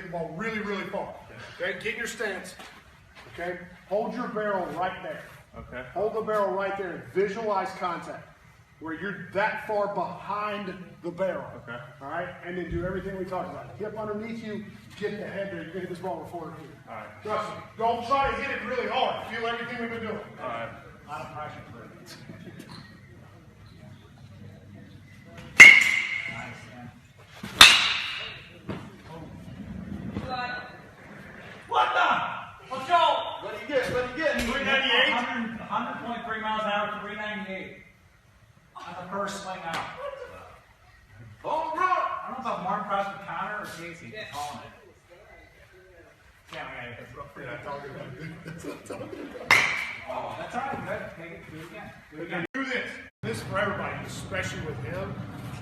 the ball really, really far. Okay, get in your stance. Okay, hold your barrel right there. Okay. Hold the barrel right there and visualize contact where you're that far behind the barrel. Okay. All right, and then do everything we talked about. Hip underneath you, get the head there. You're gonna hit this ball before it. All right. Trust me. Don't try to hit it really hard. Feel everything we've been doing. All right. A lot of pressure for it. What the? Let's go! What do you get? What do you get? 398? 100.3 miles an hour, 398. On the first swing out. Home run! I don't know if Mark crossed with Connor or Casey calling it. Yeah, that's all right. Good. Take it. Do it again. Do it again. Do this. This is for everybody, especially with him.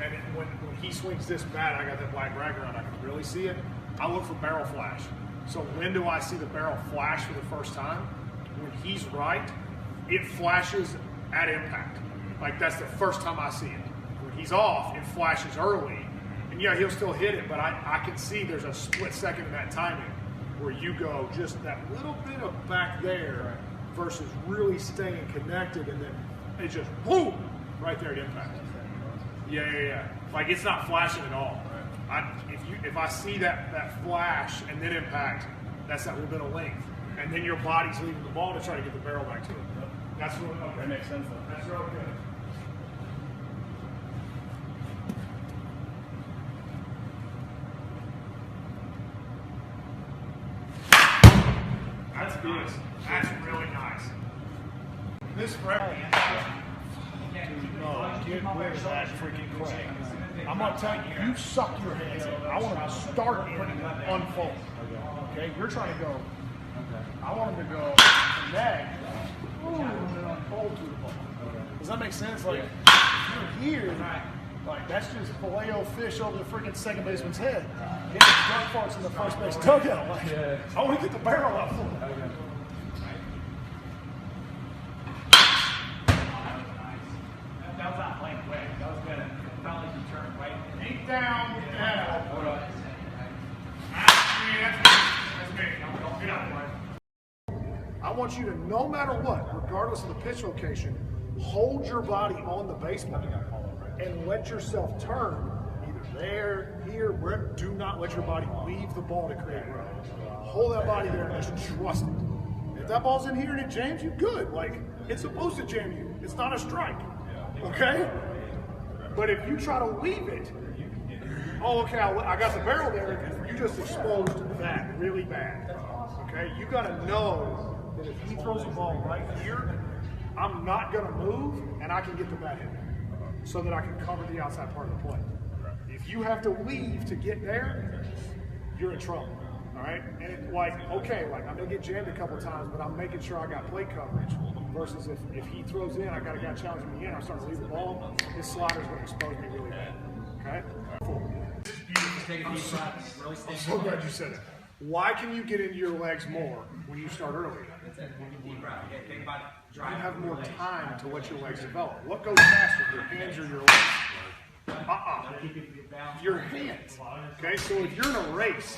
And when he swings this bat, I got that black rag around, I can really see it. I look for barrel flash. So when do I see the barrel flash for the first time? When he's right, it flashes at impact. Like that's the first time I see it. When he's off, it flashes early. And yeah, he'll still hit it, but I can see there's a split second in that timing where you go just that little bit of back there versus really staying connected, and then it just boom right there at impact. Yeah. Like it's not flashing at all. If I see that flash and then impact, that's that little bit of length, and then your body's leaving the ball to try to get the barrel back to it. That's really okay. That makes sense though. That's really good. That's nice. That's really nice. This forever. No, get rid of that freaking crap. I'm gonna tell you, you suck your hands in. I want them to start in and unfold. Okay, you're trying to go. I want them to go neck, and then unfold to the ball. Does that make sense? Like if you're here, like that's just Filet-O-Fish over the freaking second baseman's head. Get the duck farts in the first base dugout. Like, I want to get the barrel up for him. That was not playing quick. That was good. It felt like you turned right. Eight down. Yeah. Hold on. That's me. Get out of the way. I want you to, no matter what, regardless of the pitch location, hold your body on the baseball and let yourself turn either there, here, wherever. Do not let your body leave the ball to create room. Hold that body there and just trust it. If that ball's in here and it jams you, good. Like, it's supposed to jam you. It's not a strike. Okay? But if you try to leave it, oh, okay, I got the barrel there, you just exposed that really bad. Okay? You got to know that if he throws the ball right here, I'm not going to move, and I can get the bat in there so that I can cover the outside part of the play. If you have to leave to get there, you're in trouble. All right? And it's like, okay, like I'm going to get jammed a couple times, but I'm making sure I got plate coverage. Versus if he throws in, I got a guy challenging me in, I start to leave the ball, his slider's going to expose me really bad. Okay? Take a deep breath. Really stay I'm so glad you said it. Why can you get into your legs more when you start early? deep breath. Okay, think about You driving. have more time to let your legs develop. What goes faster, your hands or your legs? Keep it balanced. Your hands. Okay, so if you're in a race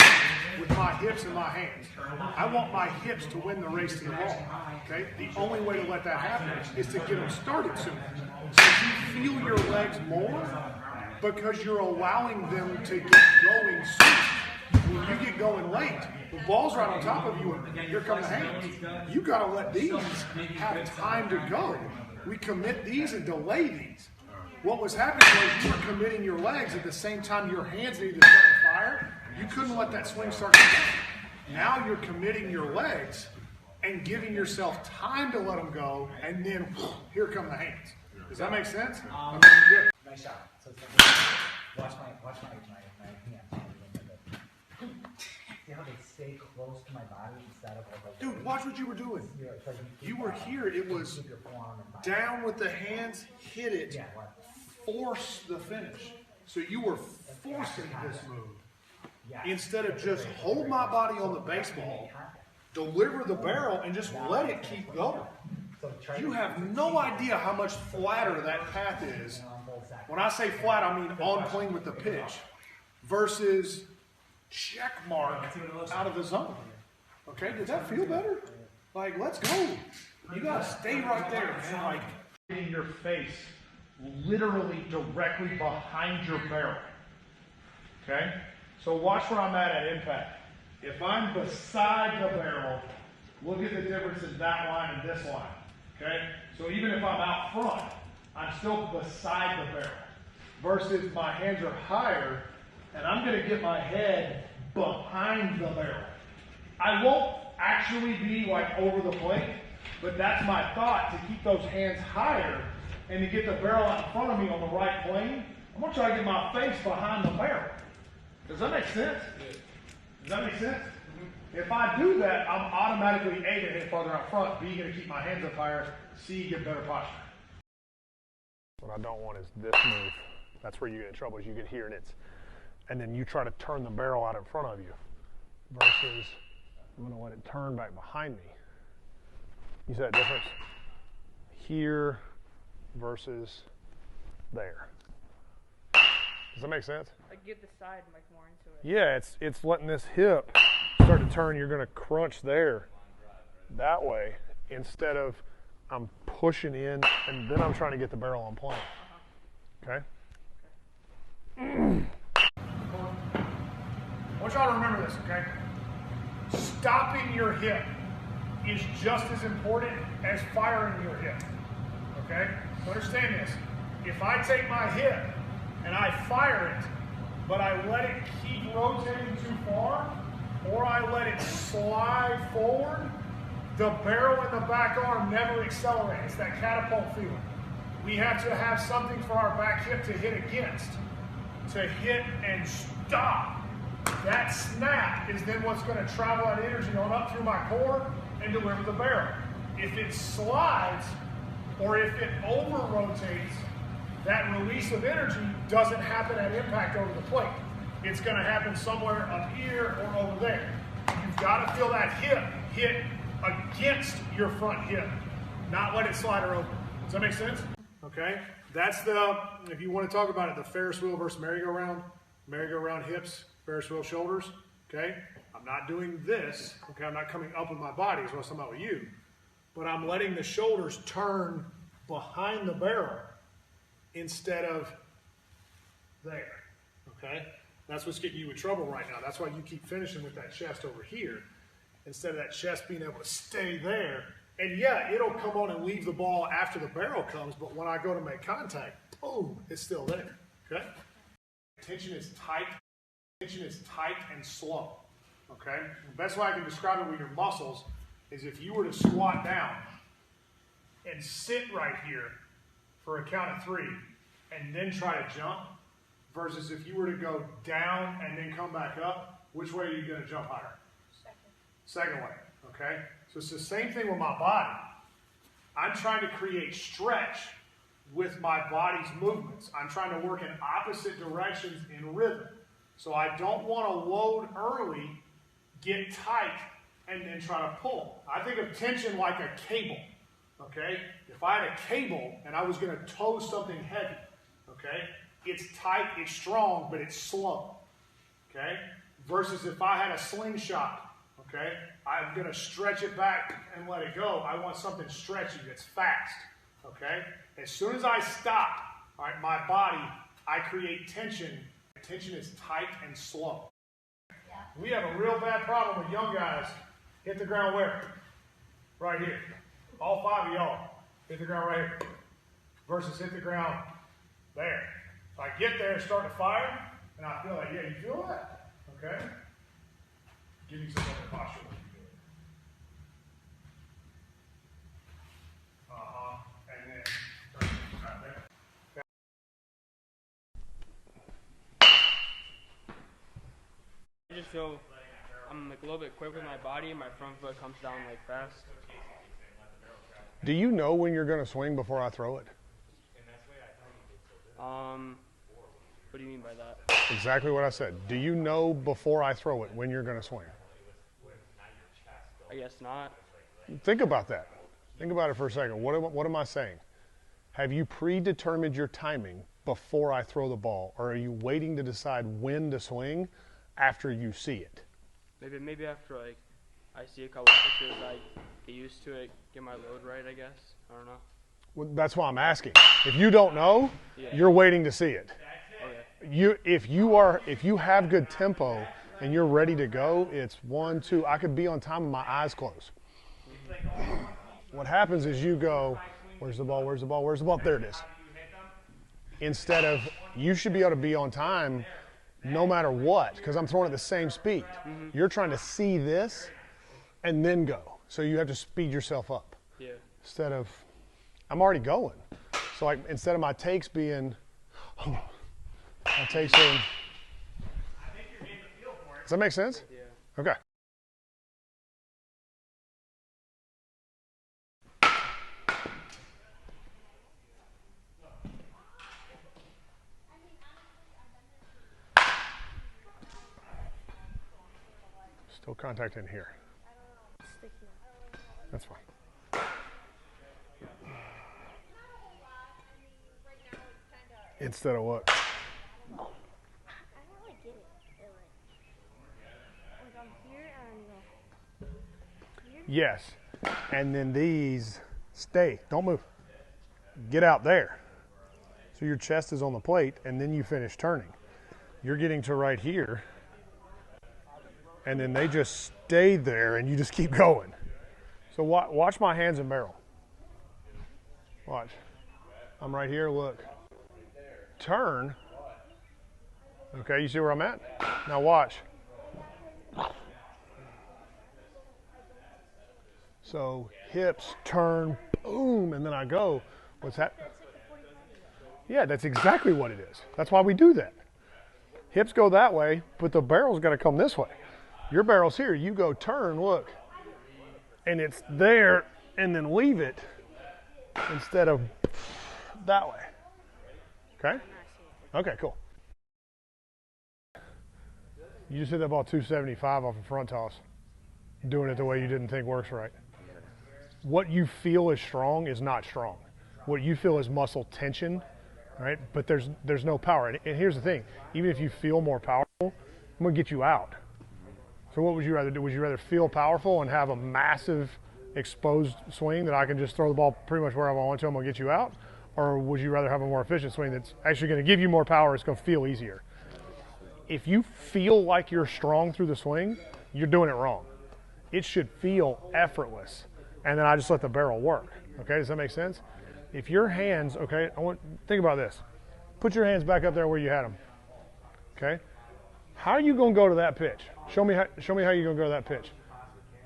with my hips and my hands, I want my hips to win the race to the ball. Okay, the only way to let that happen is to get them started sooner. So you feel your legs more because you're allowing them to get going soon. When you get going late, the ball's right on top of you, and here come the hands. You got to let these have time to go. We commit these and delay these. What was happening was you were committing your legs at the same time your hands needed to start to fire. You couldn't let that swing start to go. Now you're committing your legs and giving yourself time to let them go, and then here come the hands. Does that make sense? Good. Nice shot. So it's watch my hand. See how they stay close to my body instead of like. Dude, watch what you were doing. Yeah, it's like You were here. It was keep your forearm in mind. down with the hands, hit it, Yeah, what? force the finish. So you were forcing this move. Yeah. Instead of just hold my body on the baseball, deliver the barrel, and just let it keep going. So try You to- have no idea how much flatter that path is. When I say flat, I mean on plane with the pitch versus check mark out of the zone. Okay, did that feel better? Like, let's go. You gotta stay right there, man. Like, in your face, literally directly behind your barrel. Okay? So watch where I'm at impact. If I'm beside the barrel, look at the difference in that line and this line. Okay? So even if I'm out front, I'm still beside the barrel. Versus my hands are higher, and I'm going to get my head behind the barrel. I won't actually be like over the plate, but that's my thought, to keep those hands higher and to get the barrel out in front of me on the right plane. I'm going to try to get my face behind the barrel. Does that make sense? Does that make sense? Mm-hmm. If I do that, I'm automatically A, to hit farther out front, B, going to keep my hands up higher, C, get better posture. What I don't want is this move. That's where you get in trouble, is you get here and then you try to turn the barrel out in front of you versus I'm going to let it turn back behind me. You see that difference? Here versus there. Does that make sense? Like get the side like more into it. Yeah, it's letting this hip start to turn. You're going to crunch there that way instead of I'm pushing in and then I'm trying to get the barrel on plane. Okay? I want y'all to remember this, okay? Stopping your hip is just as important as firing your hip, okay? So understand this. If I take my hip and I fire it, but I let it keep rotating too far, or I let it slide forward, the barrel and the back arm never accelerate. It's that catapult feeling. We have to have something for our back hip to hit against, to hit and stop. That snap is then what's going to travel that energy on up through my core and deliver the barrel. If it slides or if it over-rotates, that release of energy doesn't happen at impact over the plate. It's going to happen somewhere up here or over there. You've got to feel that hip hit against your front hip, not let it slide or open. Does that make sense? Okay, that's the, if you want to talk about it, the Ferris wheel versus merry-go-round. Merry-go-round hips, Ferris wheel shoulders. Okay, I'm not doing this. Okay, I'm not coming up with my body is what I'm talking about with you, but I'm letting the shoulders turn behind the barrel instead of there. Okay, that's what's getting you in trouble right now. That's why you keep finishing with that chest over here instead of that chest being able to stay there. And yeah, it'll come on and leave the ball after the barrel comes, but when I go to make contact, boom, it's still there, okay? Tension is tight and slow, okay? The best way I can describe it with your muscles is if you were to squat down and sit right here for a count of 3 and then try to jump, versus if you were to go down and then come back up, which way are you gonna jump higher? Second way, okay? So it's the same thing with my body. I'm trying to create stretch with my body's movements. I'm trying to work in opposite directions in rhythm. So I don't want to load early, get tight, and then try to pull. I think of tension like a cable, okay? If I had a cable and I was going to tow something heavy, okay? It's tight, it's strong, but it's slow, okay? Versus if I had a slingshot, okay? I'm going to stretch it back and let it go. I want something stretchy that's fast, okay? As soon as I stop, all right, my body, I create tension. Tension is tight and slow. Yeah. We have a real bad problem with young guys hit the ground where? Right here. All 5 of y'all hit the ground right here versus hit the ground there. So I get there and start to fire, and I feel like, yeah, you feel that? Okay? Give me some other posture. And then turn it right there. I just feel I'm like a little bit quick with my body and my front foot comes down like fast. Do you know when you're going to swing before I throw it? What do you mean by that? Exactly what I said. Do you know before I throw it when you're going to swing? I guess not. Think about that. Think about it for a second. What am I saying? Have you predetermined your timing before I throw the ball, or are you waiting to decide when to swing after you see it. Maybe after like I see a couple of pictures, I get used to it, get my load right. I guess I don't know. Well, that's why I'm asking. If you don't know, you're waiting to see it. Okay. If you have good tempo and you're ready to go, it's 1, 2. I could be on time with my eyes closed. What happens is you go, where's the ball? Where's the ball? Where's the ball? There it is. Instead of, you should be able to be on time no matter what, because I'm throwing at the same speed. You're trying to see this and then go. So you have to speed yourself up. Yeah. Instead of, I'm already going. So like instead of my takes being, my takes being, does that make sense? Yeah. Okay. Still contact in here. That's fine. Instead of what? I don't really get it. Like I'm here and here. Yes. And then these stay. Don't move. Get out there. So your chest is on the plate, and then you finish turning. You're getting to right here, and then they just stay there, and you just keep going. So watch my hands and barrel. Watch. I'm right here, look. Turn. Okay, you see where I'm at? Now watch. So hips, turn, boom, and then I go. What's that? Yeah, that's exactly what it is. That's why we do that. Hips go that way, but the barrel's got to come this way. Your barrel's here. You go turn, look. And it's there, and then leave it instead of that way. Okay? Okay, cool. You just hit that ball 275 off a front toss, doing it the way you didn't think works right. What you feel is strong is not strong. What you feel is muscle tension, right? But there's no power. And here's the thing, even if you feel more powerful, I'm gonna get you out. So what would you rather do? Would you rather feel powerful and have a massive exposed swing that I can just throw the ball pretty much wherever I want to, I'm gonna get you out? Or would you rather have a more efficient swing that's actually gonna give you more power, it's gonna feel easier? If you feel like you're strong through the swing, you're doing it wrong. It should feel effortless. And then I just let the barrel work. Okay, does that make sense? If your hands, okay, think about this. Put your hands back up there where you had them. Okay? How are you gonna go to that pitch? Show me how you're gonna go to that pitch.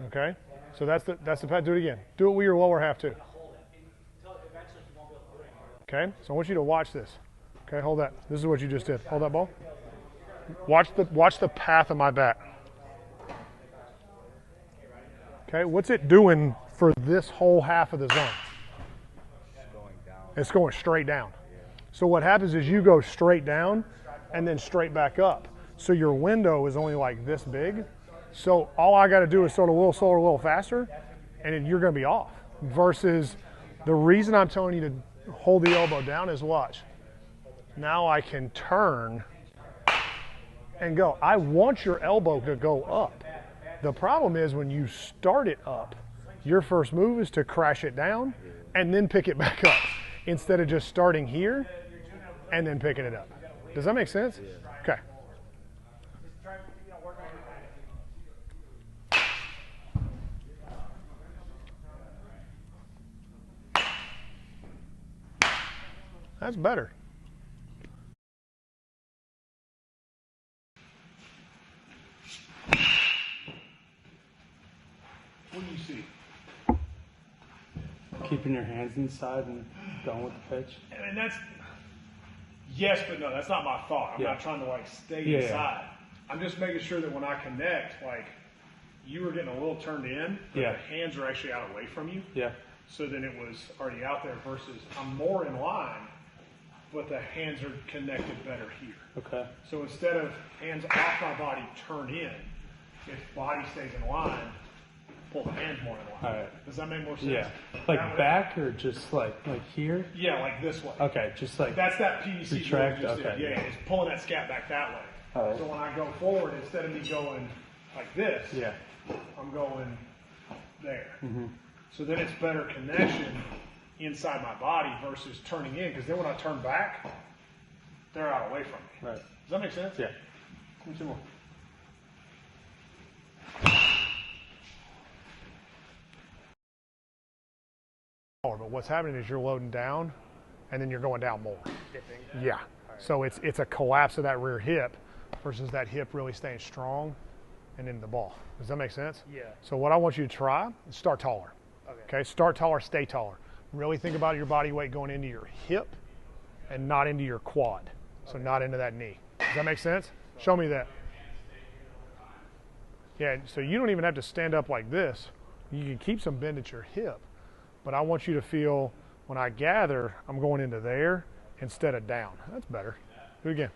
Okay? So that's the pat. Do it again. Do it with your lower half too. Okay? So I want you to watch this. Okay, hold that. This is what you just did. Hold that ball. Watch the path of my bat. Okay, what's it doing for this whole half of the zone? It's going straight down. So what happens is you go straight down and then straight back up. So your window is only like this big. So all I got to do is throw it a little slower, a little faster, and then you're going to be off. Versus the reason I'm telling you to hold the elbow down is watch. Now I can turn and go. I want your elbow to go up. The problem is when you start it up, your first move is to crash it down and then pick it back up instead of just starting here and then picking it up. Does that make sense? Okay. That's better. What do you see? Keeping your hands inside and going with the pitch. I mean, that's yes, but no. That's not my thought. I'm not trying to like stay inside. I'm just making sure that when I connect, like you were getting a little turned in, but the hands are actually out away from you. Yeah. So then it was already out there versus I'm more in line, but the hands are connected better here. Okay. So instead of hands off my body, turn in, if body stays in line, pull the hands more in line. All right. Does that make more sense? Yeah. Like back or just like here? Yeah, like this way. Okay, just like That's that PVC retract. that we just Okay. did. Yeah, it's pulling that scat back that way. All right. So when I go forward, instead of me going like this, Yeah. I'm going there. So then it's better connection inside my body versus turning in, because then when I turn back, they're out away from me. Right. Does that make sense? Yeah. Give me two more. But what's happening is you're loading down, and then you're going down more. Dipping. Yeah. So it's a collapse of that rear hip versus that hip really staying strong and into the ball. Does that make sense? Yeah. So what I want you to try is start taller. Okay. Start taller, stay taller. Really think about your body weight going into your hip and not into your quad. So not into that knee. Does that make sense? Show me that. Yeah, so you don't even have to stand up like this. You can keep some bend at your hip, but I want you to feel when I gather, I'm going into there instead of down. That's better. Do it again.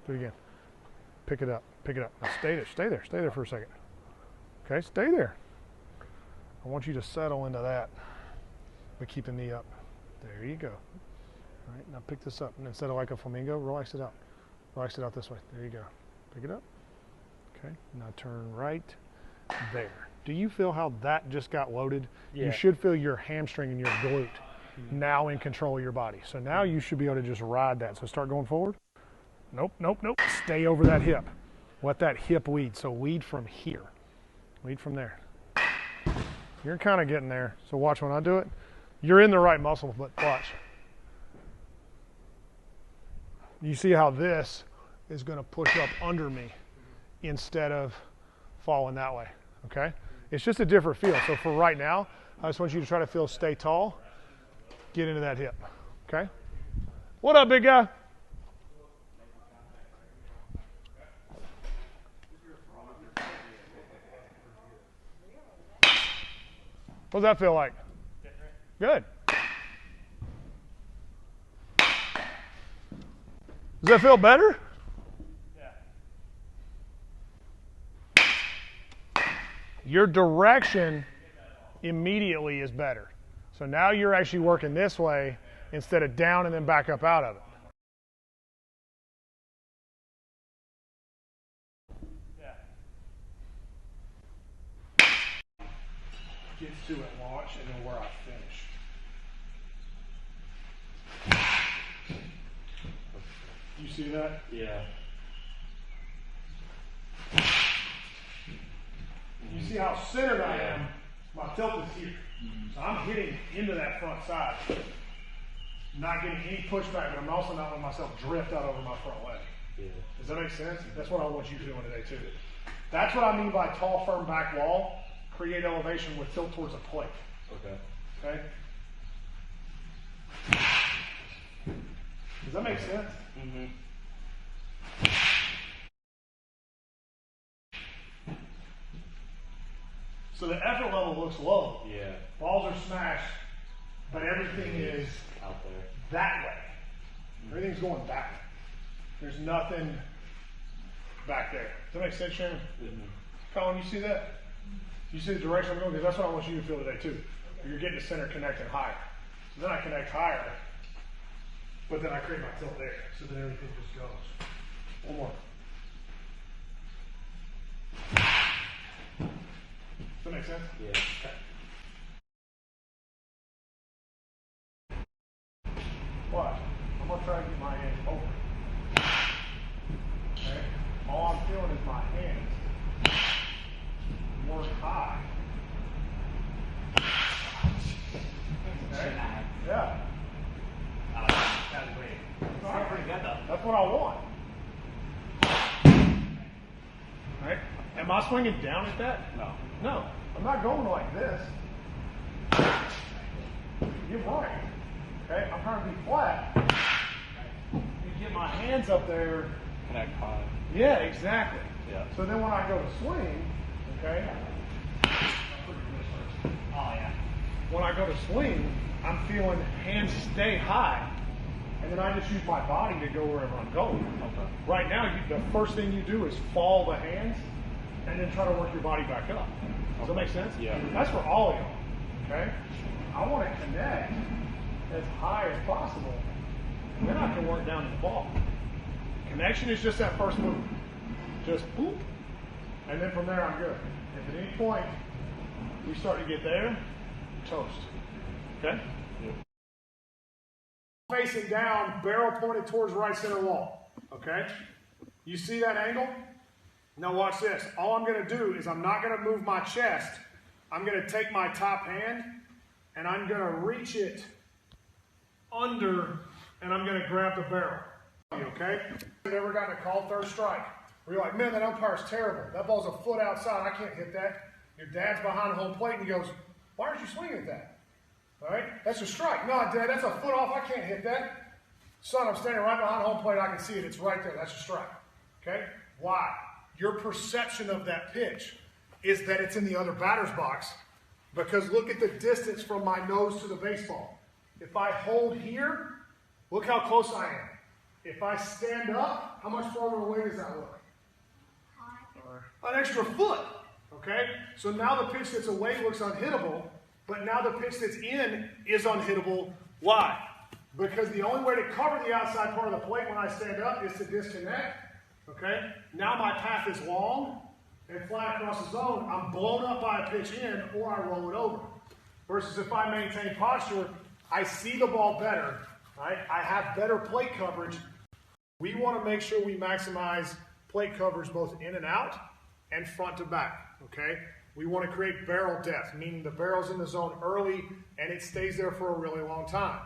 Do it again. Pick it up, pick it up. Now stay there for a second. Okay, stay there. I want you to settle into that, but keep the knee up. There you go. All right, now pick this up, and instead of like a flamingo, relax it out. Relax it out this way. There you go. Pick it up. Okay, now turn right there. Do you feel how that just got loaded? Yeah. You should feel your hamstring and your glute now in control of your body. So now you should be able to just ride that. So start going forward. Nope, nope, nope. Stay over that hip. Let that hip lead. So lead from here. Lead from there. You're kind of getting there. So watch when I do it. You're in the right muscle, but watch. You see how this is going to push up under me instead of falling that way, okay? It's just a different feel. So for right now, I just want you to try to feel stay tall, get into that hip, okay? What up, big guy? What does that feel like? Good. Does that feel better? Your direction immediately is better. So now you're actually working this way instead of down and then back up out of it. Gets to it, launch, and then where I finish. You see that? Yeah. You see how centered I am? My tilt is here. So I'm hitting into that front side. Not getting any pushback, but I'm also not letting myself drift out over my front leg. Yeah. Does that make sense? That's what I want you doing today too. That's what I mean by tall, firm back wall. Create elevation with tilt towards a plate. Okay. Okay? Does that make sense? Mm-hmm. So the effort level looks low. Yeah. Balls are smashed, but everything is Out there. that way. Everything's going back. There's nothing back there. Does that make sense, Shannon? Colin, you see that? You see the direction I'm going? Because that's what I want you to feel today too. You're getting the center connected higher. So then I connect higher, but then I create my tilt there. So then everything just goes. One more. Does that make sense? Yeah. Okay. Watch. I'm going to try to get my hands over. Okay? All I'm feeling is my hands work high. Okay? Yeah. That's great. Pretty good though. That's what I want. Right? Am I swinging down at that? No. No. I'm not going like this. You're right. Okay? I'm trying to be flat. You get my hands up there. Connect high. Yeah, exactly. Yeah. So then when I go to swing, okay? Oh yeah. When I go to swing, I'm feeling hands stay high, and then I just use my body to go wherever I'm going. Okay. Right now, the first thing you do is fall the hands, and then try to work your body back up. Does that make sense? Yeah. That's for all of y'all, okay? I want to connect as high as possible, and then I can work down to the ball. Connection is just that first move. Just boop, and then from there I'm good. If at any point we start to get there, toast. Okay? Facing down, barrel pointed towards right center wall. Okay? You see that angle? Now watch this. All I'm going to do is I'm not going to move my chest. I'm going to take my top hand and I'm going to reach it under and I'm going to grab the barrel. Okay? You've ever gotten a call third strike where you're like, man, that umpire's terrible. That ball's a foot outside. I can't hit that. Your dad's behind the home plate and he goes, why aren't you swinging at that? All right? That's a strike. No, Dad, that's a foot off. I can't hit that. Son, I'm standing right behind home plate. I can see it. It's right there. That's a strike. Okay? Why? Your perception of that pitch is that it's in the other batter's box because look at the distance from my nose to the baseball. If I hold here, look how close I am. If I stand up, how much farther away does that look? An extra foot. Okay? So now the pitch that's away looks unhittable, but now the pitch that's in is unhittable. Why? Because the only way to cover the outside part of the plate when I stand up is to disconnect. Okay? Now my path is long and fly across the zone. I'm blown up by a pitch in or I roll it over. Versus if I maintain posture, I see the ball better. Right? I have better plate coverage. We want to make sure we maximize plate coverage both in and out and front to back. Okay? We want to create barrel depth, meaning the barrel's in the zone early and it stays there for a really long time.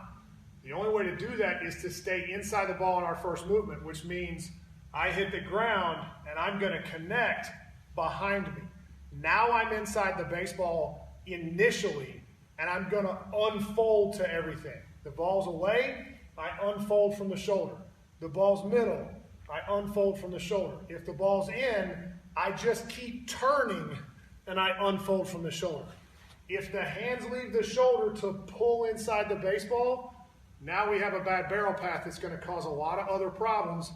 The only way to do that is to stay inside the ball in our first movement, which means I hit the ground and I'm going to connect behind me. Now I'm inside the baseball initially and I'm going to unfold to everything. The ball's away, I unfold from the shoulder. The ball's middle, I unfold from the shoulder. If the ball's in, I just keep turning and I unfold from the shoulder. If the hands leave the shoulder to pull inside the baseball, now we have a bad barrel path that's going to cause a lot of other problems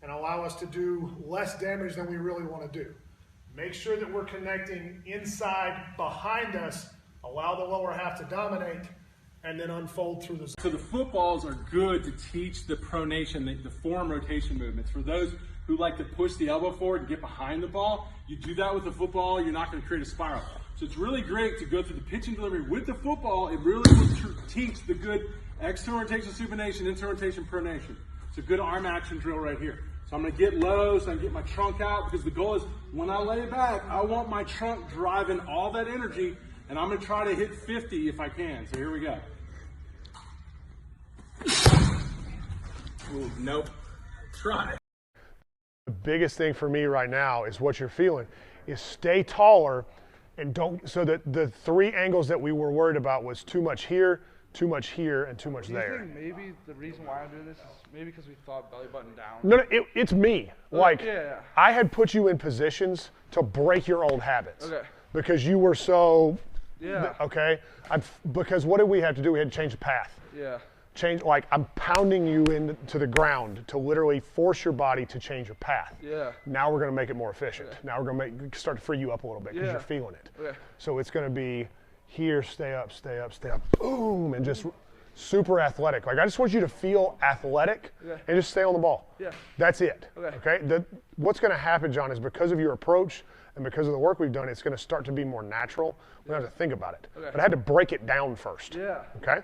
and allow us to do less damage than we really want to do. Make sure that we're connecting inside behind us, allow the lower half to dominate, and then unfold through the zone. So the footballs are good to teach the pronation, the form rotation movements. For those who like to push the elbow forward and get behind the ball, you do that with the football, you're not going to create a spiral. So it's really great to go through the pitching delivery with the football. It really will teach the good external rotation supination, internal rotation pronation. It's a good arm action drill right here. So I'm going to get low so I can get my trunk out because the goal is when I lay back, I want my trunk driving all that energy and I'm going to try to hit 50 if I can. So here we go. Ooh, nope. Try. The biggest thing for me right now is what you're feeling is stay taller and don't, so that the three angles that we were worried about was too much here, and too much there. Do you think maybe the reason why I'm doing this is maybe because we thought belly button down? No, it's me. Like, yeah. I had put you in positions to break your old habits. Okay. Because you were so, Yeah. okay? Because what did we have to do? We had to change the path. Yeah. Like I'm pounding you into the ground to literally force your body to change your path. Yeah. Now we're going to make it more efficient. Okay. Now we're going to start to free you up a little bit because Yeah. you're feeling it. Okay. So it's going to be here, stay up, boom, and just super athletic. Like I just want you to feel athletic Okay. and just stay on the ball. Yeah. That's it. Okay. What's going to happen, John, is because of your approach and because of the work we've done, it's going to start to be more natural. We don't have to think about it. Okay. But I had to break it down first. Yeah. Okay?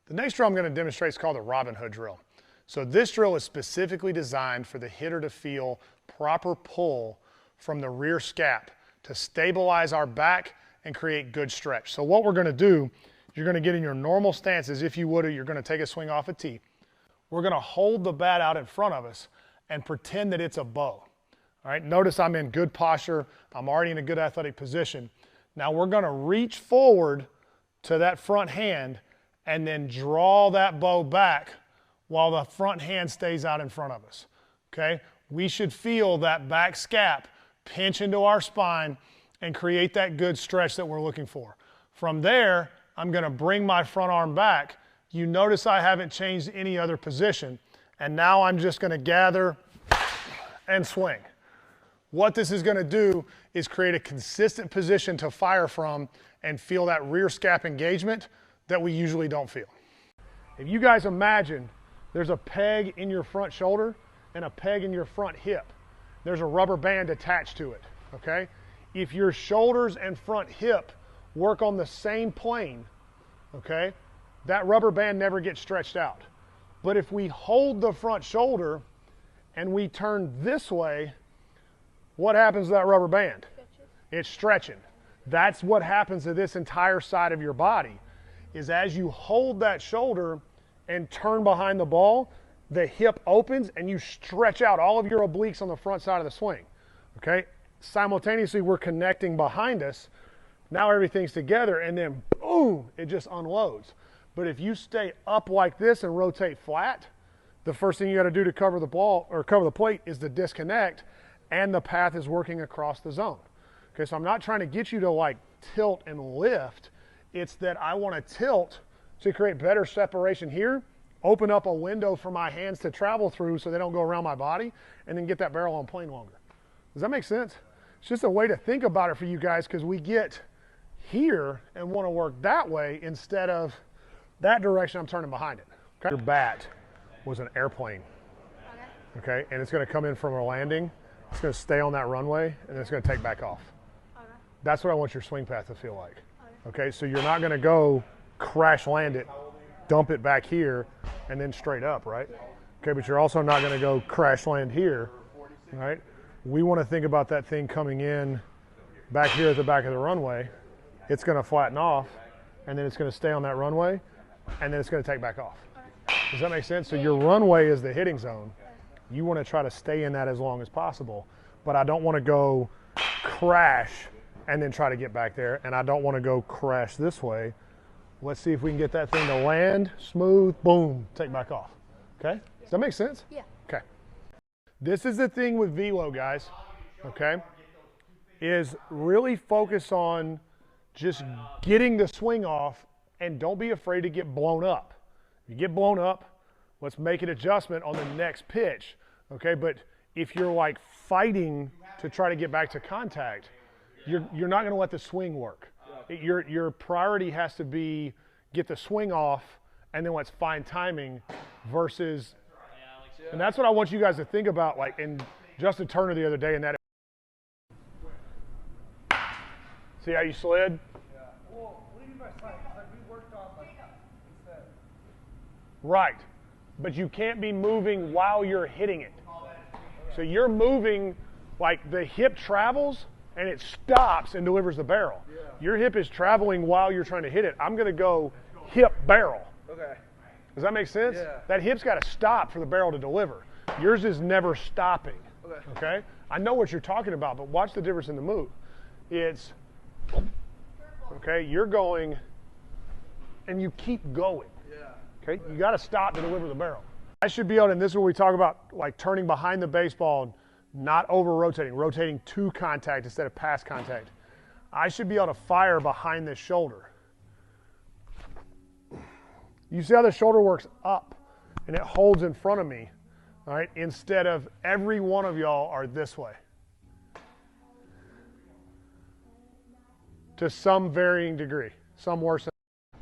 The next drill I'm going to demonstrate is called the Robin Hood drill. So this drill is specifically designed for the hitter to feel proper pull from the rear scap to stabilize our back and create good stretch. So what we're going to do, you're going to get in your normal stance as if you would, you're going to take a swing off a tee. We're going to hold the bat out in front of us and pretend that it's a bow. All right, notice I'm in good posture. I'm already in a good athletic position. Now we're going to reach forward to that front hand and then draw that bow back while the front hand stays out in front of us, okay? We should feel that back scap pinch into our spine and create that good stretch that we're looking for. From there, I'm gonna bring my front arm back. You notice I haven't changed any other position, And now I'm just gonna gather and swing. What this is gonna do is create a consistent position to fire from and feel that rear scap engagement that we usually don't feel. If you guys imagine there's a peg in your front shoulder and a peg in your front hip, there's a rubber band attached to it, okay? If your shoulders and front hip work on the same plane, okay, that rubber band never gets stretched out. But if we hold the front shoulder and we turn this way, what happens to that rubber band? It's stretching. That's what happens to this entire side of your body, is as you hold that shoulder and turn behind the ball, the hip opens and you stretch out all of your obliques on the front side of the swing, okay? Simultaneously, we're connecting behind us. Now everything's together, and then boom, it just unloads. But if you stay up like this and rotate flat, the first thing you got to do to cover the ball or cover the plate is to disconnect, and the path is working across the zone. Okay, so I'm not trying to get you to like tilt and lift. It's that I want to tilt to create better separation here, open up a window for my hands to travel through so they don't go around my body, and then get that barrel on plane longer. Does that make sense? It's just a way to think about it for you guys, because we get here and want to work that way instead of that direction. I'm turning behind it. Okay? Your bat was an airplane, okay? And it's going to come in from a landing. It's going to stay on that runway, and then it's going to take back off. That's what I want your swing path to feel like. Okay, so you're not going to go crash land it, dump it back here, and then straight up, right? Okay, but you're also not going to go crash land here, right? We want to think about that thing coming in back here at the back of the runway. It's going to flatten off, and then it's going to stay on that runway, and then it's going to take back off. Does that make sense? So your runway is the hitting zone. You want to try to stay in that as long as possible, but I don't want to go crash and then try to get back there, and I don't want to go crash this way. Let's see if we can get that thing to land, smooth, boom, take back off. Okay? Does that make sense? Yeah. Okay. This is the thing with velo, guys, okay, is really focus on just getting the swing off, and don't be afraid to get blown up. If you get blown up, let's make an adjustment on the next pitch, okay? But if you're like fighting to try to get back to contact, you're not going to let the swing work. Your priority has to be get the swing off, and then let's find timing versus, and that's what I want you guys to think about, like in Justin Turner the other day in that. See how you slid? Yeah. Well, what do you mean by slide? Like we worked on like instead. Right, but you can't be moving while you're hitting it. So you're moving, like the hip travels and it stops and delivers the barrel. Yeah. Your hip is traveling while you're trying to hit it. I'm going to go hip barrel. Okay. Does that make sense? Yeah. That hip's got to stop for the barrel to deliver. Yours is never stopping. Okay. Okay? I know what you're talking about, but watch the difference in the move. It's, okay, you're going and you keep going. Yeah. Okay? You got to stop to deliver the barrel. I should be able to, and this is where we talk about like turning behind the baseball, not over rotating, rotating to contact instead of past contact. I should be able to fire behind this shoulder. You see how the shoulder works up and it holds in front of me, all right, instead of every one of y'all are this way. To some varying degree, some worse.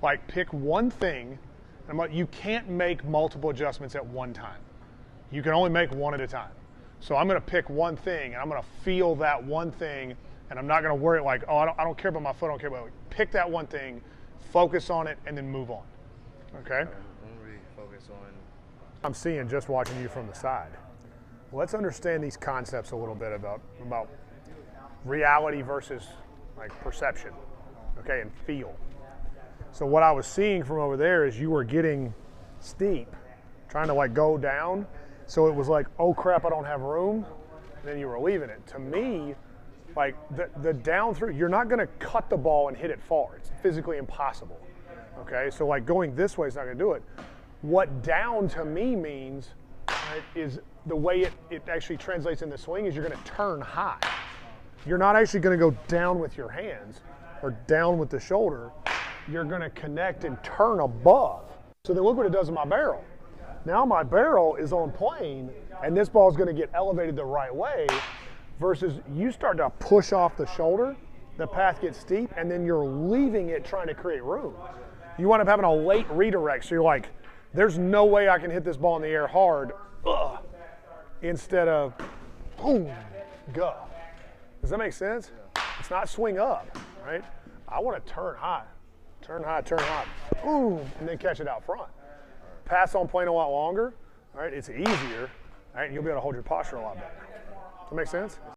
Like pick one thing, you can't make multiple adjustments at one time. You can only make one at a time. So I'm going to pick one thing, and I'm going to feel that one thing, and I'm not going to worry like, oh, I don't care about my foot, I don't care about it. Pick that one thing, focus on it, and then move on. Okay? I'm really focused on. I'm seeing just watching you from the side. Let's understand these concepts a little bit about reality versus like perception, okay, and feel. So what I was seeing from over there is you were getting steep, trying to like go down. So it was like, oh crap, I don't have room. And then you were leaving it. To me, like the down through, you're not gonna cut the ball and hit it far. It's physically impossible. Okay, so like going this way is not gonna do it. What down to me means, right, is the way it actually translates in the swing is you're gonna turn high. You're not actually gonna go down with your hands or down with the shoulder. You're gonna connect and turn above. So then look what it does in my barrel. Now my barrel is on plane, and this ball is going to get elevated the right way, versus you start to push off the shoulder, the path gets steep, and then you're leaving it trying to create room. You wind up having a late redirect, so you're like, there's no way I can hit this ball in the air hard, instead of, boom, go. Does that make sense? It's not swing up, right? I want to turn high, boom, and then catch it out front. Pass on plane a lot longer, all right? It's easier, all right? You'll be able to hold your posture a lot better. Does that make sense?